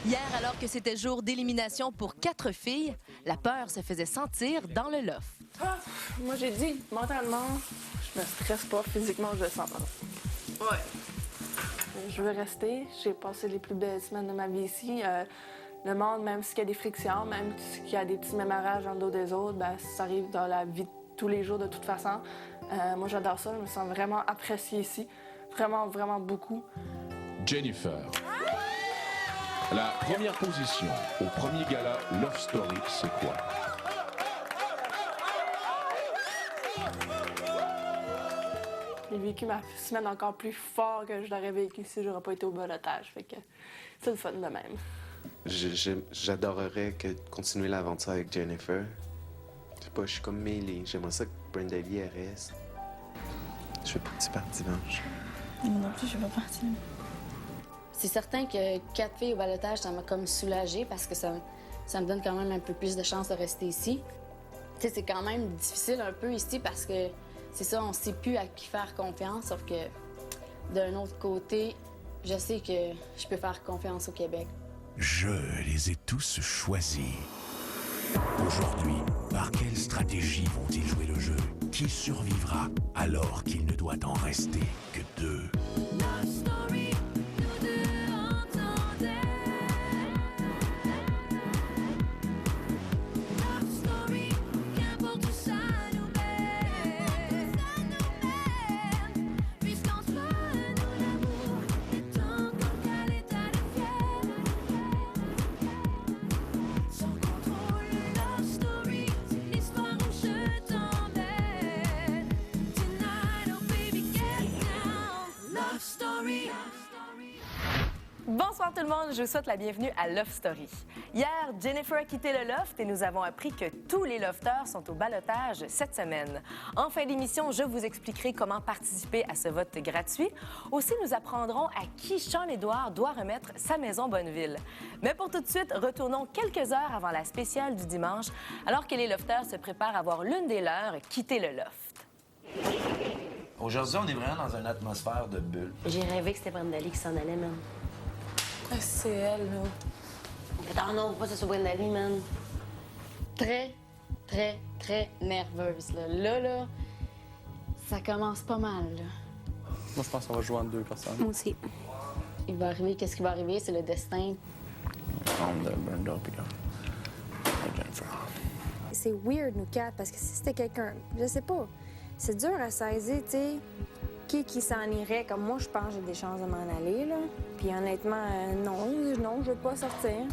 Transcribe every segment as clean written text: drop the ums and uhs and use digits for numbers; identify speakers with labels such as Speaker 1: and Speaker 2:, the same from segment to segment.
Speaker 1: Hier, alors que c'était jour d'élimination pour 4 filles, la peur se faisait sentir dans le loft.
Speaker 2: Ah, moi, j'ai dit, mentalement, je me stresse pas, physiquement, je le sens pas. Ouais. Je veux rester. J'ai passé les plus belles semaines de ma vie ici. Le monde, même s'il y a des frictions, même s'il y a des petits mémorages dans le dos des autres, ben, ça arrive dans la vie de tous les jours de toute façon. Moi, j'adore ça. Je me sens vraiment appréciée ici. Vraiment, vraiment beaucoup.
Speaker 3: Jennifer. La première position au premier gala Love Story, c'est quoi?
Speaker 2: J'ai vécu ma semaine encore plus fort que je l'aurais vécu si j'aurais pas été au balotage. Fait que c'est le fun de même.
Speaker 4: J'adorerais continuer l'aventure avec Jennifer. Je sais pas, je suis comme mêlée. J'aimerais ça que Brenda Lee reste. Je veux pas que tu partes dimanche.
Speaker 5: Moi non plus, je veux pas partir.
Speaker 6: C'est certain que 4 filles au balotage, ça m'a comme soulagée parce que ça me donne quand même un peu plus de chance de rester ici. Tu sais, c'est quand même difficile un peu ici parce que c'est ça, on sait plus à qui faire confiance, sauf que d'un autre côté, je sais que je peux faire confiance au Québec.
Speaker 7: Je les ai tous choisis. Aujourd'hui, par quelle stratégie vont-ils jouer le jeu? Qui survivra alors qu'il ne doit en rester que 2?
Speaker 8: Bonsoir tout le monde, je vous souhaite la bienvenue à Love Story. Hier, Jennifer a quitté le loft et nous avons appris que tous les lofteurs sont au ballottage cette semaine. En fin d'émission, je vous expliquerai comment participer à ce vote gratuit. Aussi, nous apprendrons à qui Sean-Édouard doit remettre sa maison Bonneville. Mais pour tout de suite, retournons quelques heures avant la spéciale du dimanche, alors que les lofteurs se préparent à voir l'une des leurs quitter le loft.
Speaker 9: Aujourd'hui, on est vraiment dans une atmosphère de bulle.
Speaker 10: J'ai rêvé que c'était Brenda Lee qui s'en allait, man.
Speaker 2: Ah, c'est elle, là.
Speaker 10: Attends, non, pas que ce soit Brenda Lee, man.
Speaker 6: Très, très, très nerveuse. Là, ça commence pas mal. Là.
Speaker 11: Moi, je pense qu'on va jouer entre 2 personnes.
Speaker 10: Moi aussi.
Speaker 6: Il va arriver, qu'est-ce qui va arriver? C'est le destin.
Speaker 11: Entre Brenda et Jennifer.
Speaker 5: C'est weird, nous quatre, parce que si c'était quelqu'un, je sais pas, c'est dur à saisir, tu sais, qui s'en irait. Comme moi, je pense que j'ai des chances de m'en aller, là. Puis honnêtement, non, je veux pas sortir.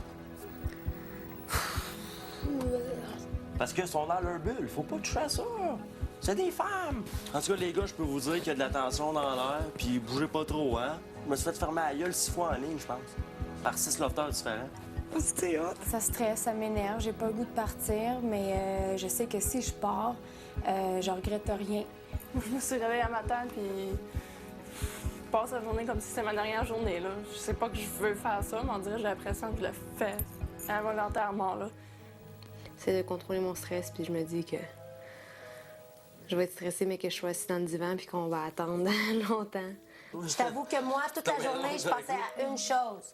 Speaker 9: Parce qu'ils sont dans leur bulle. Faut pas toucher à ça. C'est des femmes. En tout cas, les gars, je peux vous dire qu'il y a de la tension dans l'air, puis bougez pas trop, hein? Je me suis fait fermer la gueule 6 fois en ligne, je pense. Par 6 lofteurs différents. C'était hot.
Speaker 5: Ça stresse, ça m'énerve, j'ai pas le goût de partir, mais je sais que si je pars, je regrette rien.
Speaker 2: Je me suis réveillée un matin, puis je passe la journée comme si c'était ma dernière journée, là. Je sais pas que je veux faire ça, mais on dirait que j'ai l'impression que je le fais involontairement, là.
Speaker 10: C'est de contrôler mon stress, puis je me dis que je vais être stressée, mais que je suis assise dans le divan, puis qu'on va attendre longtemps.
Speaker 12: Je t'avoue que moi, toute la journée, je pensais à une chose.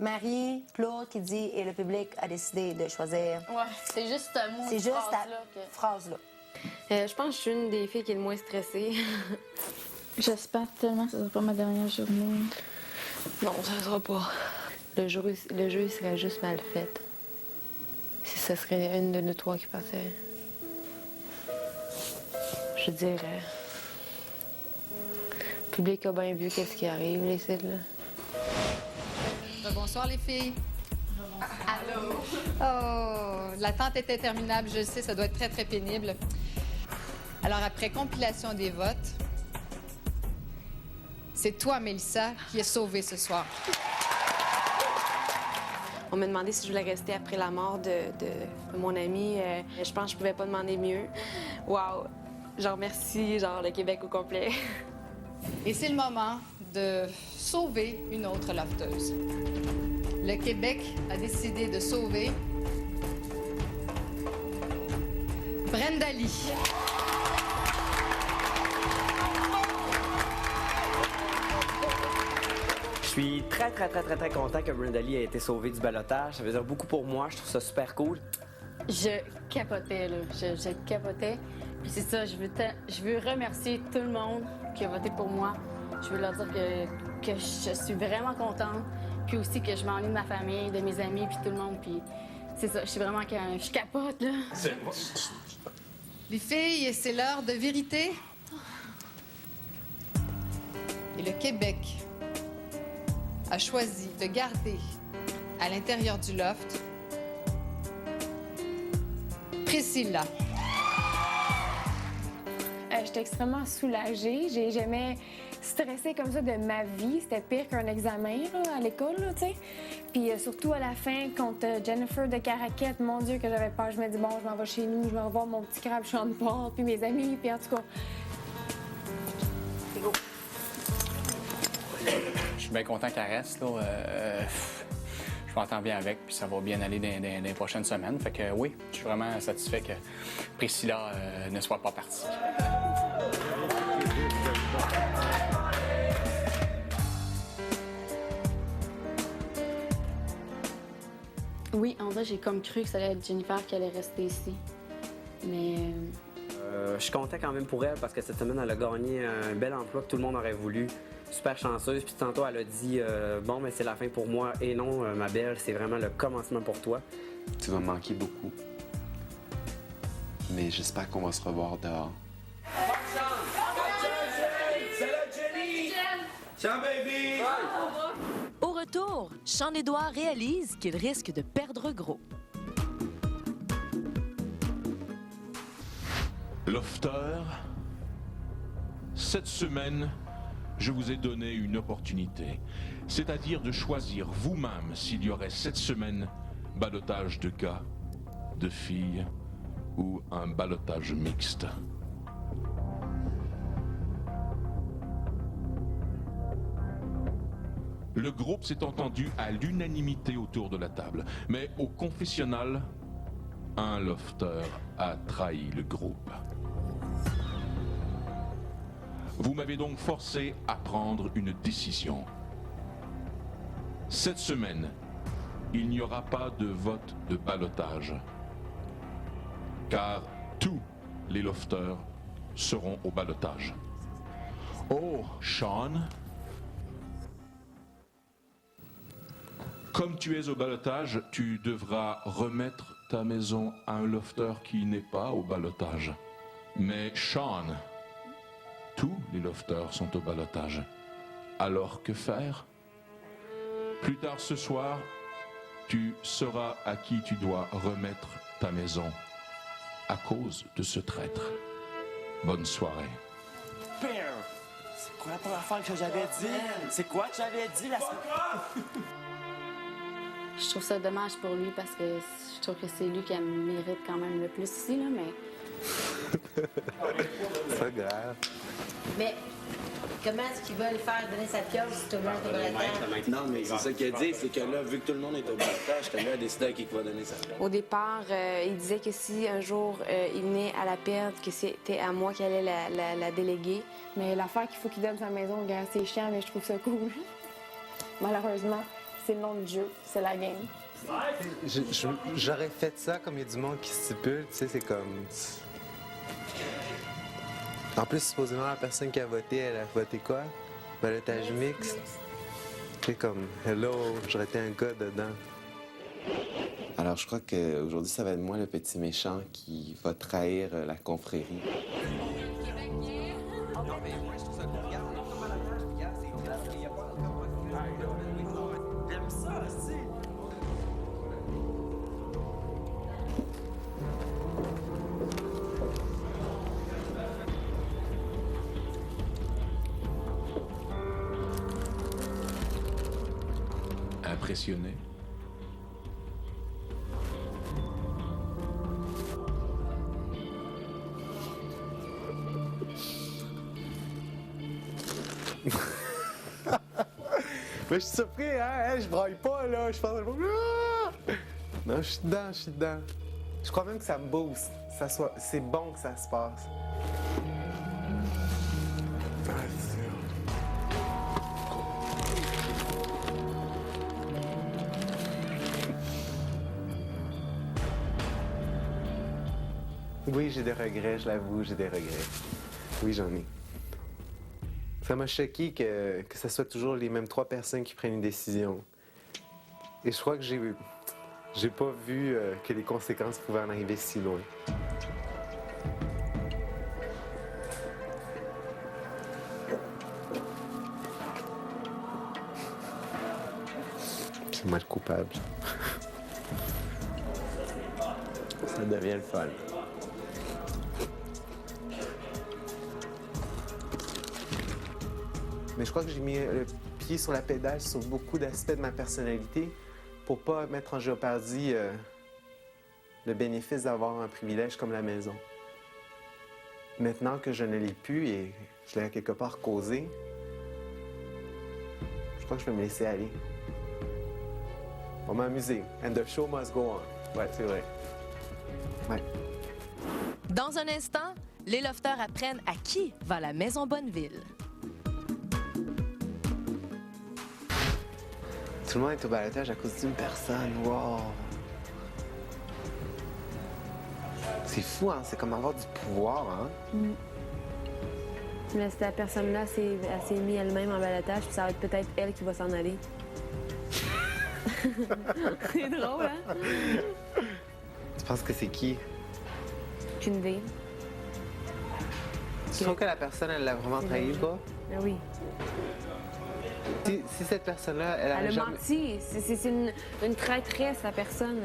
Speaker 12: Marie, Claude qui dit, et le public a décidé de choisir.
Speaker 6: Ouais, c'est juste un mot.
Speaker 12: C'est juste cette phrase-là.
Speaker 10: Je pense que je suis une des filles qui est le moins stressée.
Speaker 5: J'espère tellement que ce sera pas ma dernière journée.
Speaker 10: Non, ça sera pas. Le jeu serait juste mal fait. Si ce serait une de nous 3 qui passait. Je dirais. Le public a bien vu qu'est-ce qui arrive, les sites, là.
Speaker 13: Bonsoir les filles. Allô. Oh, l'attente est interminable, je le sais, ça doit être très, très pénible. Alors, après compilation des votes, c'est toi, Mélissa, qui est sauvée ce soir.
Speaker 10: On m'a demandé si je voulais rester après la mort de mon ami. Je pense que je pouvais pas demander mieux. Wow! Genre, merci, genre, le Québec au complet.
Speaker 13: Et c'est le moment de sauver une autre lofteuse. Le Québec a décidé de sauver Brenda Lee.
Speaker 14: suis très content que Brenda Lee ait été sauvée du ballottage. Ça veut dire beaucoup pour moi. Je trouve ça super cool.
Speaker 6: Je capotais, là. Je capotais. Puis c'est ça, je veux remercier tout le monde qui a voté pour moi. Je veux leur dire que je suis vraiment contente. Puis aussi que je m'ennuie de ma famille, de mes amis, puis tout le monde. Puis c'est ça, je capote, là.
Speaker 13: Les filles, c'est l'heure de vérité. Et le Québec a choisi de garder à l'intérieur du loft Priscilla.
Speaker 2: J'étais extrêmement soulagée. J'ai jamais stressé comme ça de ma vie. C'était pire qu'un examen là, à l'école, tu sais. Puis surtout à la fin, contre Jennifer de Caraquette, mon Dieu, que j'avais peur. Je me dis, bon, je m'en vais chez nous, je m'en vais voir mon petit crabe chante-port, puis mes amis, puis en tout cas...
Speaker 11: Je suis bien content qu'elle reste, là. Je m'entends bien avec, puis ça va bien aller dans les prochaines semaines. Fait que oui, je suis vraiment satisfait que Priscilla ne soit pas partie.
Speaker 6: Oui, en vrai, j'ai comme cru que ça allait être Jennifer qui allait rester ici. Mais...
Speaker 14: Je suis content quand même pour elle parce que cette semaine, elle a gagné un bel emploi que tout le monde aurait voulu. Super chanceuse. Puis tantôt, elle a dit bon, mais c'est la fin pour moi. Et non, ma belle, c'est vraiment le commencement pour toi.
Speaker 4: Tu vas me manquer beaucoup. Mais j'espère qu'on va se revoir dehors.
Speaker 15: C'est là, Jenny! Ciao, baby!
Speaker 1: Au retour, Sean-Édouard réalise qu'il risque de perdre gros.
Speaker 3: Lofter, cette semaine, je vous ai donné une opportunité, c'est-à-dire de choisir vous-même s'il y aurait cette semaine ballottage de gars, de filles ou un ballottage mixte. Le groupe s'est entendu à l'unanimité autour de la table, mais au confessionnal, un lofter a trahi le groupe. Vous m'avez donc forcé à prendre une décision. Cette semaine, il n'y aura pas de vote de ballottage, car tous les lofters seront au ballottage. Oh, Sean, comme tu es au ballottage, tu devras remettre ta maison à un lofter qui n'est pas au ballottage. Mais Sean, tous les lofters sont au ballottage. Alors que faire? Plus tard ce soir, tu sauras à qui tu dois remettre ta maison à cause de ce traître. Bonne soirée.
Speaker 9: Bear! C'est quoi la première affaire que j'avais dit? C'est quoi que j'avais dit la semaine?
Speaker 6: Je trouve ça dommage pour lui parce que je trouve que c'est lui qui mérite quand même le plus ici, là, mais...
Speaker 4: C'est pas grave.
Speaker 12: Mais comment est-ce qu'ils veulent faire donner sa pioche si tout le monde est au ballottage?
Speaker 16: Non, mais c'est ça qu'il a dit, c'est que là, vu que tout le monde est au ballottage, que là, décider à qui va donner sa pioche.
Speaker 10: Au départ, il disait que si un jour il venait à la perdre, que c'était à moi qui allait la déléguer.
Speaker 2: Mais l'affaire qu'il faut qu'il donne sa maison, gars, c'est chiant, mais je trouve ça cool. Malheureusement, c'est le nom du jeu, c'est la game.
Speaker 4: J'aurais fait ça comme il y a du monde qui stipule, tu sais, c'est comme... En plus, supposément, la personne qui a voté, elle a voté quoi? Ballottage mixte. C'est comme, hello, j'aurais été un gars dedans. Alors, je crois qu'aujourd'hui, ça va être moi, le petit méchant, qui va trahir la confrérie.
Speaker 9: J'aime ça aussi.
Speaker 3: Impressionné?
Speaker 4: Mais je suis surpris, hein? Je braille pas, là. Je pense... Non, je suis dedans. Je crois même que ça me booste. C'est bon que ça se passe. Oui, j'ai des regrets, je l'avoue, j'ai des regrets. Oui, j'en ai. Ça m'a choqué que ce soit toujours les mêmes 3 personnes qui prennent une décision. Et je crois que j'ai pas vu que les conséquences pouvaient en arriver si loin. C'est moi le coupable. Ça devient le fun. Mais je crois que j'ai mis le pied sur la pédale sur beaucoup d'aspects de ma personnalité pour pas mettre en géopardie le bénéfice d'avoir un privilège comme la maison. Maintenant que je ne l'ai plus et je l'ai quelque part causé, je crois que je vais me laisser aller. On m'a amusé. And the show must go on. Ouais, c'est vrai. Ouais.
Speaker 1: Dans un instant, les lofters apprennent à qui va la maison Bonneville.
Speaker 4: Tout le monde est au balotage à cause d'une personne. Wow! C'est fou, hein? C'est comme avoir du pouvoir, hein?
Speaker 10: Mais cette personne-là, elle s'est mise elle-même en balotage, puis ça va être peut-être elle qui va s'en aller. C'est drôle, hein?
Speaker 4: Tu penses que c'est qui?
Speaker 10: Aucune idée.
Speaker 4: Tu trouves que la personne, elle l'a vraiment trahi, quoi?
Speaker 10: Ah oui.
Speaker 4: Si cette personne-là, elle
Speaker 10: a
Speaker 4: jamais...
Speaker 10: menti. C'est une traîtresse, la personne.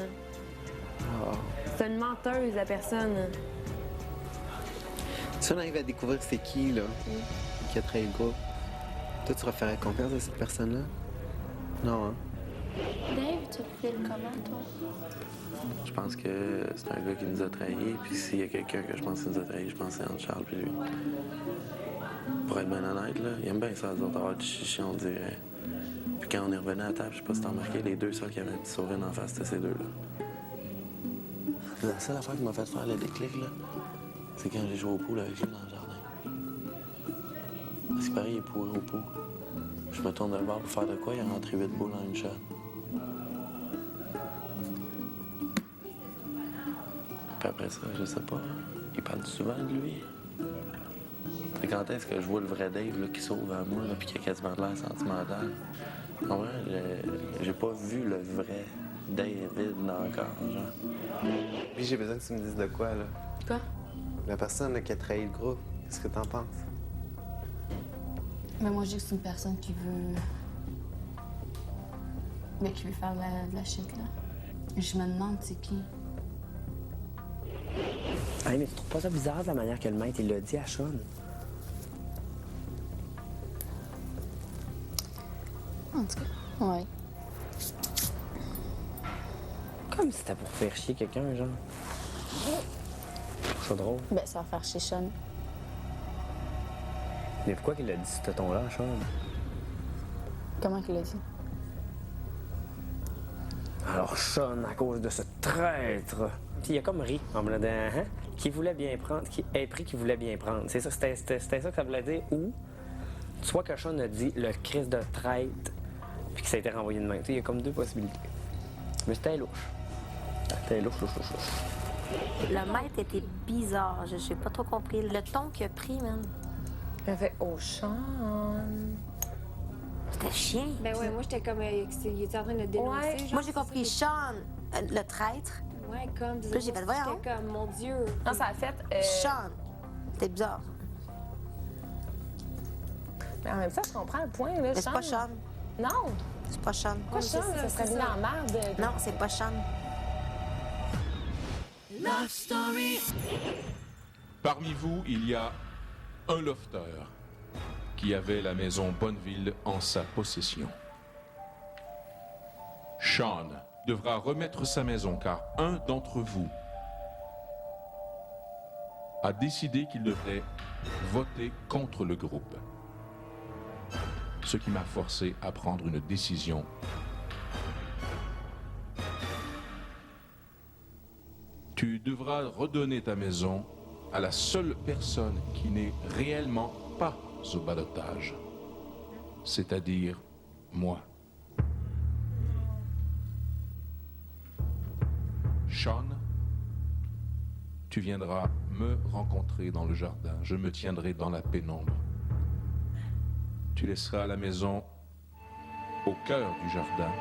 Speaker 4: Oh.
Speaker 10: C'est une menteuse, la personne.
Speaker 4: Si on arrive à découvrir c'est qui, là, qui a trahi le groupe, toi, tu referais confiance à cette personne-là? Non, hein?
Speaker 5: Dave, tu files comment, toi?
Speaker 16: Je pense que c'est un gars qui nous a trahis, puis s'il y a quelqu'un que je pense qui nous a trahis, je pense que c'est entre Charles et lui. Pour être bien honnête, là, il aime bien ça, les autres, avoir du chichi, on dirait. Puis quand on est revenu à table, je sais pas si t'as remarqué, les deux seuls qui avaient un petit sourire en face, c'était ces deux-là. La seule affaire qui m'a fait faire le déclic, là, c'est quand j'ai joué au pool avec lui dans le jardin. Parce qu'il paraît, il est pourri au pool. Je me tourne de le bord pour faire de quoi, il a rentré 8 boules en une shot. Puis après ça, je sais pas, il parle souvent de lui. Puis quand est-ce que je vois le vrai Dave là, qui sauve à moi, là, puis qui a quasiment de l'air sentimental? En vrai, j'ai pas vu le vrai David encore, genre.
Speaker 4: Puis j'ai besoin que tu me dises de quoi, là.
Speaker 6: Quoi?
Speaker 4: La personne là, qui a trahi le groupe, qu'est-ce que t'en penses?
Speaker 6: Mais moi, je dis que c'est une personne qui veut... Mais qui veut faire de la shit, là. Je me demande c'est qui.
Speaker 14: Hey, mais tu trouves pas ça bizarre de la manière que le maître il l'a dit à Sean?
Speaker 6: En tout cas, ouais.
Speaker 14: Comme si c'était pour faire chier quelqu'un, genre. Je trouve ça drôle.
Speaker 6: Ben, ça va faire chier Sean.
Speaker 14: Mais pourquoi qu'il a dit ce ton-là à Sean?
Speaker 6: Comment qu'il l'a dit?
Speaker 14: Alors Sean, à cause de ce traître, il a comme ri en me disant hein? Qui voulait bien prendre, qui est pris qui voulait bien prendre. C'est ça, c'était ça que ça voulait dire. Ou soit que Sean a dit le Christ de traître, puis que ça a été renvoyé de main. Il y a comme deux possibilités. Mais c'était louche. C'était louche.
Speaker 12: Le maître était bizarre. Je n'ai pas trop compris. Le ton qu'il a pris, man.
Speaker 8: Il a fait « Oh, Sean! »
Speaker 12: C'était chien.
Speaker 5: Ben ouais, moi, j'étais comme... il était en train de le dénoncer.
Speaker 12: Ouais.
Speaker 5: Genre,
Speaker 12: Moi, j'ai compris Sean, le traître.
Speaker 5: Ouais, comme...
Speaker 12: Puis j'ai fait, voyons.
Speaker 5: J'étais comme, mon Dieu.
Speaker 8: Non, ça a fait...
Speaker 12: Sean. C'était bizarre.
Speaker 8: Mais en même temps, je comprends le point, là,
Speaker 12: Mais c'est pas Sean.
Speaker 8: Non!
Speaker 12: C'est pas Sean.
Speaker 8: Pourquoi Sean? Ça serait bien en merde.
Speaker 12: Non, c'est pas Sean.
Speaker 7: Love Story.
Speaker 3: Parmi vous, il y a un lofter qui avait la maison Bonneville en sa possession. Sean devra remettre sa maison car un d'entre vous a décidé qu'il devrait voter contre le groupe. Ce qui m'a forcé à prendre une décision. Tu devras redonner ta maison à la seule personne qui n'est réellement pas au ballottage, c'est-à-dire moi. Sean, tu Tu viendras me rencontrer dans le jardin. Je me tiendrai dans la pénombre. Tu laisseras la maison au cœur du jardin.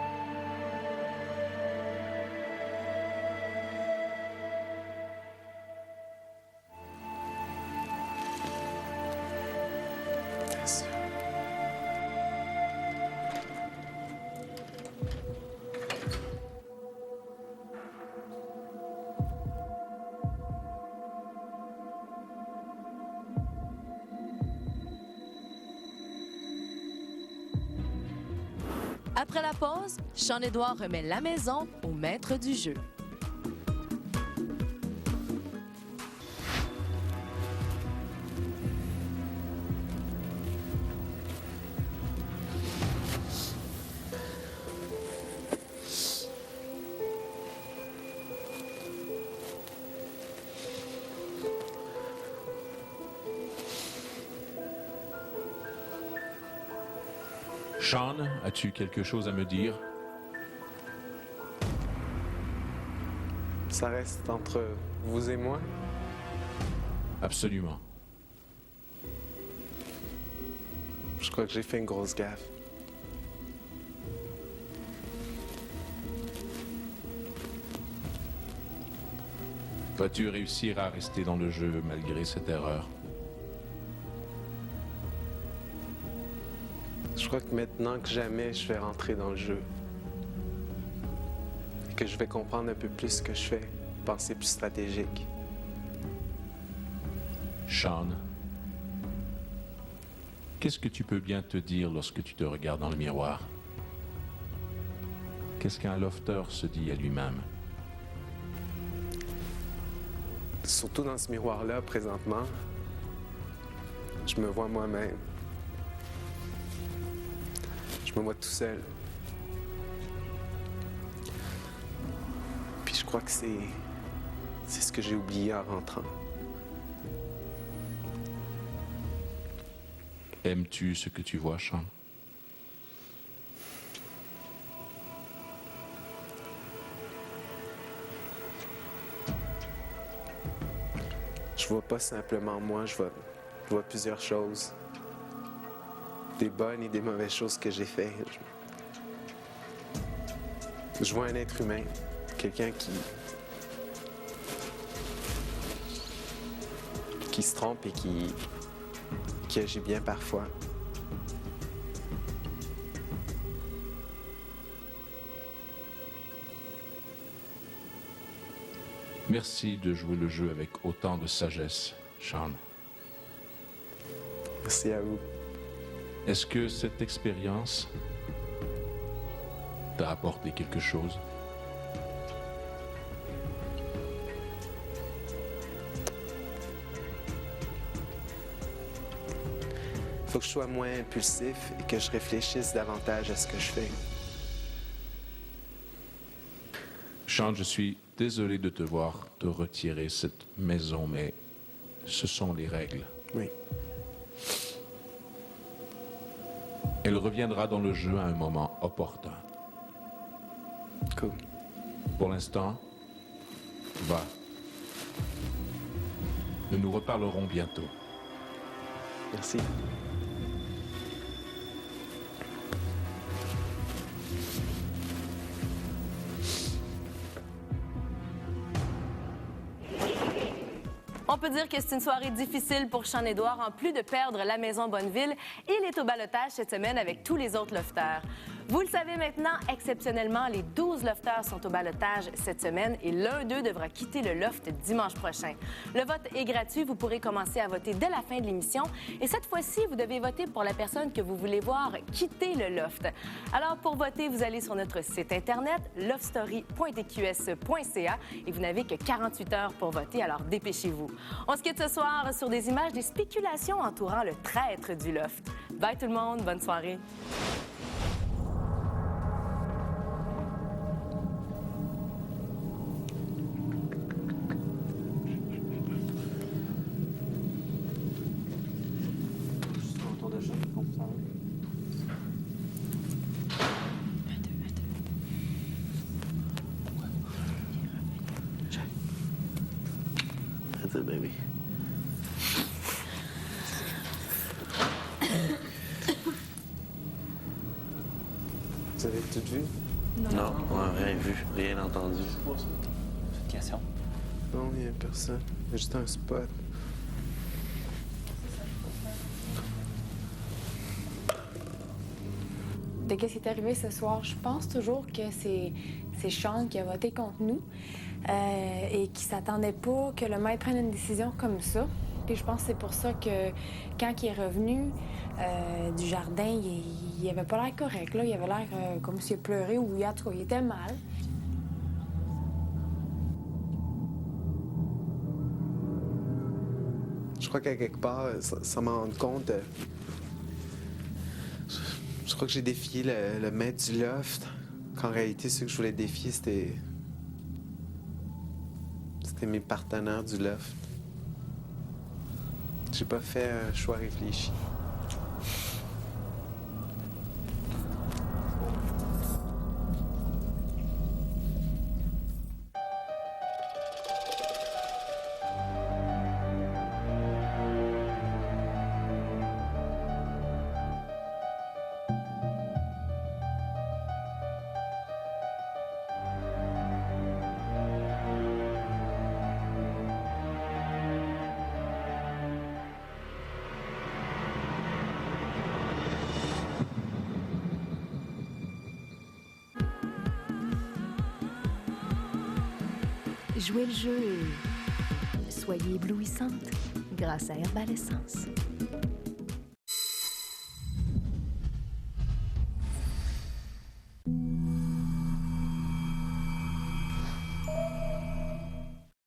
Speaker 1: Après la pause, Sean-Édouard remet la maison au maître du jeu.
Speaker 3: Sean, as-tu quelque chose à me dire?
Speaker 4: Ça reste entre vous et moi?
Speaker 3: Absolument.
Speaker 4: Je crois que j'ai fait une grosse gaffe.
Speaker 3: Vas-tu réussir à rester dans le jeu malgré cette erreur?
Speaker 4: Je crois que maintenant que jamais, je vais rentrer dans le jeu. Et que je vais comprendre un peu plus ce que je fais, penser plus stratégique.
Speaker 3: Sean, qu'est-ce que tu peux bien te dire lorsque tu te regardes dans le miroir? Qu'est-ce qu'un lofter se dit à lui-même?
Speaker 4: Surtout dans ce miroir-là, présentement, je me vois moi-même. Je me vois tout seul. Puis je crois que c'est ce que j'ai oublié en rentrant.
Speaker 3: Aimes-tu ce que tu vois, Sean?
Speaker 4: Je vois pas simplement moi, je vois plusieurs choses. Des bonnes et des mauvaises choses que j'ai fait. Je vois un être humain, quelqu'un qui se trompe et qui agit bien parfois.
Speaker 3: Merci de jouer le jeu avec autant de sagesse, Sean.
Speaker 4: Merci à vous.
Speaker 3: Est-ce que cette expérience t'a apporté quelque chose?
Speaker 4: Il faut que je sois moins impulsif et que je réfléchisse davantage à ce que je fais.
Speaker 3: Sean, je suis désolé de te voir te retirer cette maison, mais ce sont les règles.
Speaker 4: Oui.
Speaker 3: Elle reviendra dans le jeu à un moment opportun.
Speaker 4: Cool.
Speaker 3: Pour l'instant, va. Nous nous reparlerons bientôt.
Speaker 4: Merci.
Speaker 8: On peut dire que c'est une soirée difficile pour Sean-Édouard. En plus de perdre la maison Bonneville, il est au ballottage cette semaine avec tous les autres lofters. Vous le savez maintenant, exceptionnellement, les 12 lofters sont au ballottage cette semaine et l'un d'eux devra quitter le loft dimanche prochain. Le vote est gratuit. Vous pourrez commencer à voter dès la fin de l'émission. Et cette fois-ci, vous devez voter pour la personne que vous voulez voir quitter le loft. Alors, pour voter, vous allez sur notre site Internet, lovestory.tqs.ca et vous n'avez que 48 heures pour voter, alors dépêchez-vous. On se quitte ce soir sur des images des spéculations entourant le traître du loft. Bye tout le monde, bonne soirée.
Speaker 16: C'était baby.
Speaker 4: Vous avez tout vu?
Speaker 16: Non, on n'a rien vu, rien entendu.
Speaker 11: C'est une question.
Speaker 4: Non, il n'y a personne. Il y a juste un spot.
Speaker 2: De qu'est-ce qui est arrivé ce soir, je pense toujours que c'est Sean qui a voté contre nous et qui s'attendait pas que le maître prenne une décision comme ça. Puis je pense que c'est pour ça que quand il est revenu du jardin, il avait pas l'air correct. Là. Il avait l'air comme s'il pleurait ou en tout cas, il était mal.
Speaker 4: Je crois qu'à quelque part, sans m'en rendre compte, je crois que j'ai défié le maître du loft. Qu'en réalité, ce que je voulais défier, c'était mes partenaires du loft. J'ai pas fait un choix réfléchi.
Speaker 17: Jouez le jeu et soyez éblouissante grâce à Herbal Essence.